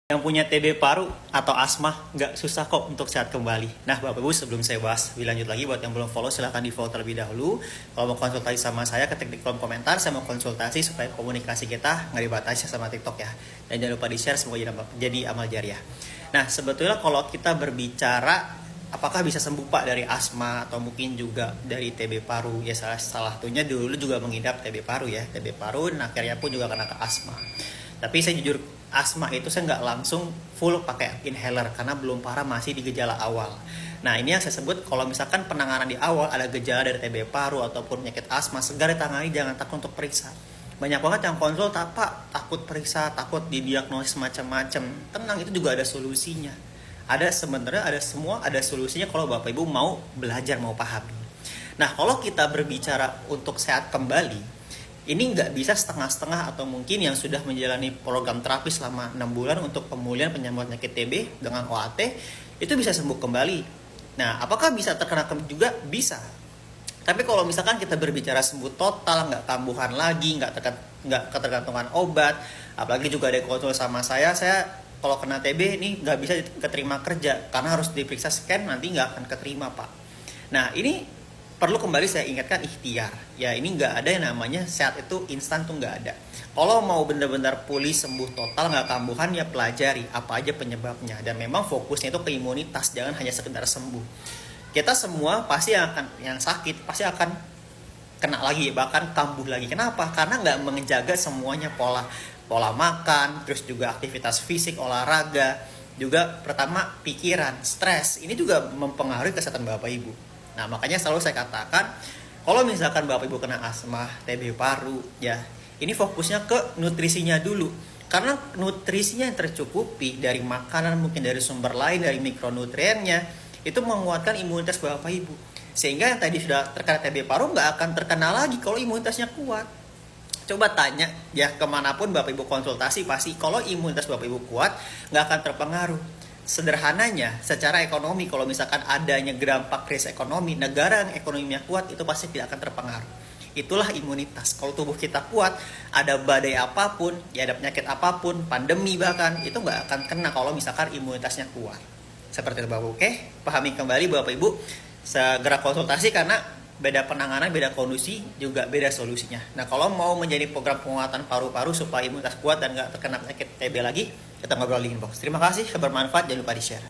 Yang punya TB paru atau asma nggak susah kok untuk sehat kembali. Nah Bapak Ibu, sebelum saya bahas lebih lanjut lagi, buat yang belum follow silahkan di follow terlebih dahulu. Kalau mau konsultasi sama saya, ketik di kolom komentar, saya mau konsultasi supaya komunikasi kita nggak dibatasi sama TikTok ya. Dan jangan lupa di share, semoga jadi amal jariah. Nah sebetulnya kalau kita berbicara apakah bisa sembuh Pak dari asma atau mungkin juga dari TB paru, ya salah satunya dulu juga mengidap TB paru ya, TB paru dan akhirnya pun juga kena ke asma. Tapi saya jujur, asma itu saya nggak langsung full pakai inhaler karena belum parah, masih di gejala awal. Nah ini yang saya sebut, kalau misalkan penanganan di awal ada gejala dari TB paru ataupun penyakit asma, segera ditangani, jangan takut untuk periksa. Banyak banget yang konsul, Pak, takut periksa, takut didiagnosis macam-macam. Tenang, itu juga ada solusinya. Ada sebenarnya ada solusinya kalau Bapak Ibu mau belajar, mau pahami. Nah kalau kita berbicara untuk sehat kembali, ini nggak bisa setengah-setengah atau mungkin yang sudah menjalani program terapi selama 6 bulan untuk pemulihan penyembuhan penyakit TB dengan OAT itu bisa sembuh kembali. Nah, apakah bisa terkena juga? Bisa. Tapi kalau misalkan kita berbicara sembuh total, nggak kambuhan lagi, nggak ketergantungan obat, apalagi juga ada konsul sama saya kalau kena TB ini nggak bisa keterima kerja karena harus diperiksa scan, nanti nggak akan keterima Pak. Nah ini perlu kembali saya ingatkan, ikhtiar ya, ini nggak ada yang namanya sehat itu instan, tuh nggak ada. Kalau mau benar-benar pulih sembuh total nggak kambuhan, ya pelajari apa aja penyebabnya, dan memang fokusnya itu ke imunitas, jangan hanya sekedar sembuh. Kita semua pasti yang sakit pasti akan kena lagi, bahkan kambuh lagi. Kenapa? Karena nggak menjaga semuanya, pola makan, terus juga aktivitas fisik, olahraga, juga pertama pikiran, stres, ini juga mempengaruhi kesehatan Bapak Ibu. Nah makanya selalu saya katakan, kalau misalkan Bapak Ibu kena asma, TB paru, ya ini fokusnya ke nutrisinya dulu. Karena nutrisinya yang tercukupi dari makanan, mungkin dari sumber lain, dari mikronutriennya, itu menguatkan imunitas Bapak Ibu. Sehingga yang tadi sudah terkena TB paru nggak akan terkena lagi kalau imunitasnya kuat. Coba tanya ya kemanapun Bapak Ibu konsultasi, pasti kalau imunitas Bapak Ibu kuat nggak akan terpengaruh. Sederhananya, secara ekonomi, kalau misalkan adanya dampak krisis ekonomi, negara yang ekonominya kuat itu pasti tidak akan terpengaruh. Itulah imunitas. Kalau tubuh kita kuat, ada badai apapun, ya ada penyakit apapun, pandemi bahkan, itu nggak akan kena kalau misalkan imunitasnya kuat. Seperti itu Bapak. Oke, pahami kembali Bapak Ibu, segera konsultasi karena beda penanganan, beda kondisi, juga beda solusinya. Nah kalau mau menjadi program penguatan paru-paru supaya imunitas kuat dan nggak terkena penyakit TB lagi, kita ngobrol di inbox. Terima kasih, bermanfaat, jangan lupa di share.